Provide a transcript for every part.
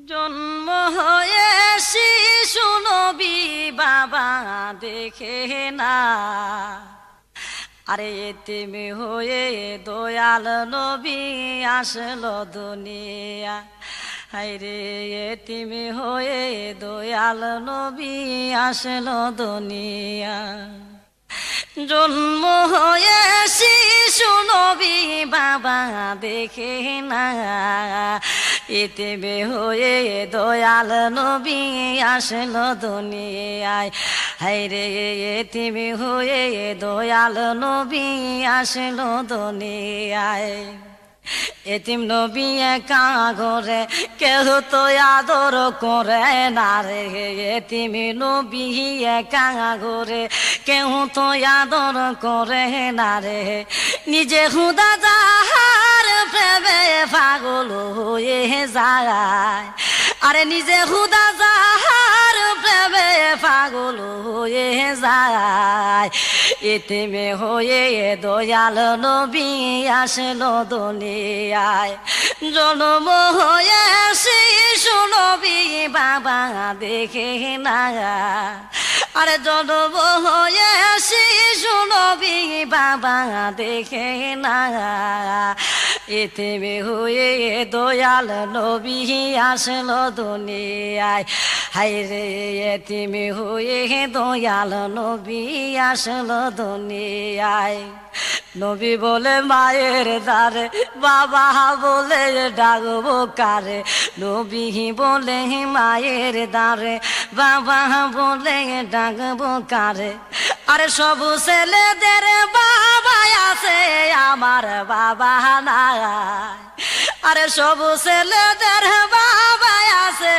জন্ম হয়ে শিশু নবী বাবা দেখে না, আরে এতিম হয়ে দয়াল নবী আসলো দুনিয়া। হায়রে এতিম হয়ে দয়াল নবী আসলো দুনিয়া। জন্ম হয়ে শিশু নবী বাবা দেখে না, এতিম হয়ে দয়াল নবী আসলো দুনিয়ায়। হায়রে এতিম হয়ে দয়াল নবী আসলো দুনিয়ায়। এতিম নবী একা ঘরে কেহ তো আদর করে না রে, এতিম নবী একা ঘরে কেহ তো আদর করে না রে। নিজে খুদা যাহার প্রেমে পাগল হয়ে যায়, আরে নিজে খুদা যাহার প্রেমে পাগল হয়ে যায়। এতিম হয়ে দয়াল নবী আসলো দুনিয়ায়। জন্ম হয়ে শিশু নবী বাবা দেখে না, আরে জন্ম হয়ে শিশু নবী বাবা দেখে না, এতিম হয়ে দয়াল নবী আসলো দুনিয়ায়। হায়রে এতিম হয়ে দয়াল নবী আসলো দুনিয়ায়। নবী বলে মায়ের দ্বারে, বাবা বলে ডাকবো কারে। নবী বলে মায়ের দ্বারে, বাবা বলে ডাকবো কারে। আরে সব ছেলেদের বাবা আছে, আমার বাবা নাই। আরে সব ছেলেদের বাবা আছে,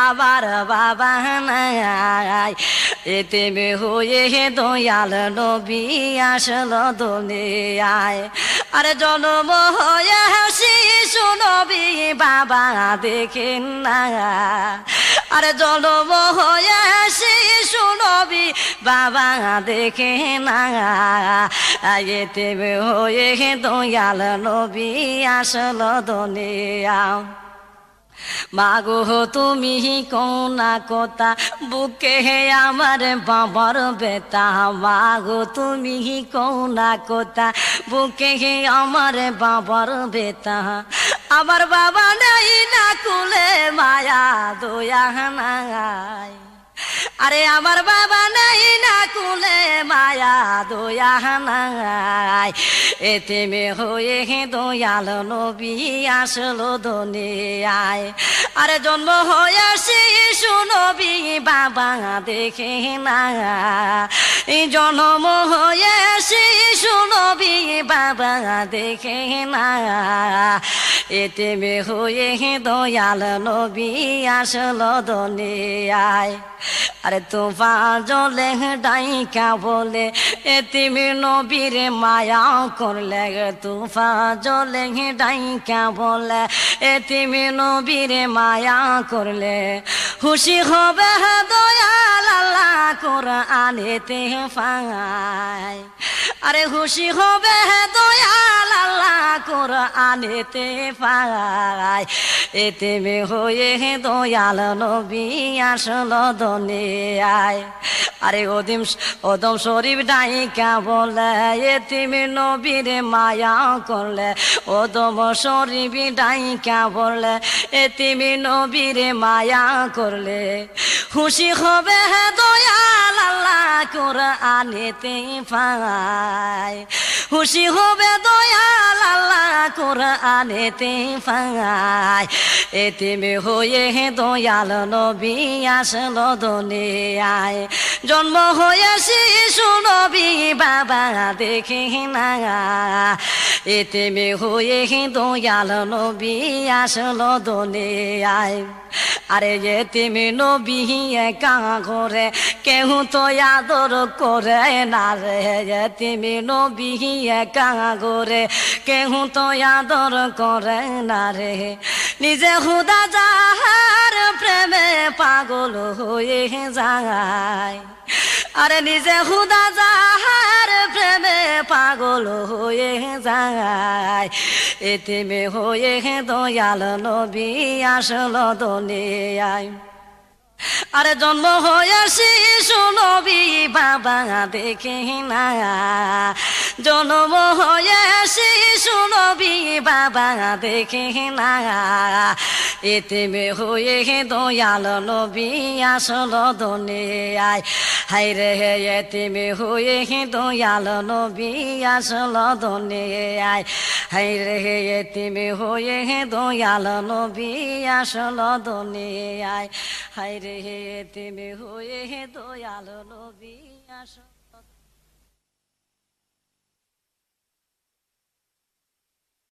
আমার বাবা নাই। এতিম হয়ে দয়াল নবী আসলো দুনিয়ায়। আরে জন্ম হয়ে শিশু নবী বাবা দেখেন না, আরে জন্ম হয়ে শিশু নবী বাবা দেখে না। এতিম হয়ে দয়াল নবী আসলো দুনিয়া। মাগো তুমি কোনা কথা বুকে আমার বাবার বেতা, মাগো তুমি কোনা কথা বুকে আমার বাবার বেতা। আমার বাবা নাই না কুলে মায়া দয়া নাই, আরে আমার বাবা নাই না কুলে মায়া দয়া নাই। এতিম হয়ে দয়াল নবী আসলো দুনিয়ায়। আরে জন্ম হয়ে শিশু নবী বাবা দেখে না, জন্ম হয়ে শিশু নবী বাবা দেখে না। এতিম হয়ে দয়াল নবী আসলো দুনিয়ায়। আরে তোফা জলে ডাইকা বলে এতিম নবীর মায়া করলে, তোফা জলে ডাইকা বলে এতিম নবীর মায়া করলে। খুশি হবে দয়াল আল্লাহ কোরআনেতে পায়, আরে খুশি হবে দয়াল আল্লাহ কোরআনেতে পায়। এতিম হয়ে দয়াল নবী আসলো দুনিয়ায়। আরে ওদম শরীফ ডাইকা বলে এতিম নবীর মায়া করলে, ওদম শরীফ ডাইকা বলে এতিম নবীর মায়া করলে। খুশি হবে দয়াল আল্লাহ কোরআনেতে পায়, খুশি হবে দয়াল আল্লাহ কোরআনেতে পায়। এতিম হয়ে দয়াল নবী আসলো দুনিয়ায়। জন্ম হয়ে শিশু নবী বাবা দেখে না, এতিম হয়ে দয়াল নবী আসলো দুনিয়ায়। আরে এতিম নবী একা ঘরে কেহ তো আদর করে না রে, এতিম নবী একা ঘরে কেহ তো আদর করে না রে। নিজে খুদা যাহার প্রেমে পাগল হয়ে যায়, আরে নিজে খুদা যাহার প্রেমে পাগল হয়ে যায়। এতিমে হয়ে দয়াল নবী আসলো দুনিয়ায় আরে জন্ম হয়ে শিশু নবী বাবা দেখে না জন্ম হয়ে শিশু নবী বাবা দেখে না এতিমে হয়ে দয়াল নবী আসলো দুনিয়ায় হায়রে এতিমে হয়ে দয়াল নবী আসলো দুনিয়ায় হায়রে এতিমে হয়ে দয়াল নবী আসলো দুনিয়ায় হায়রে এতিমে হয়ে দয়াল নবী আসলো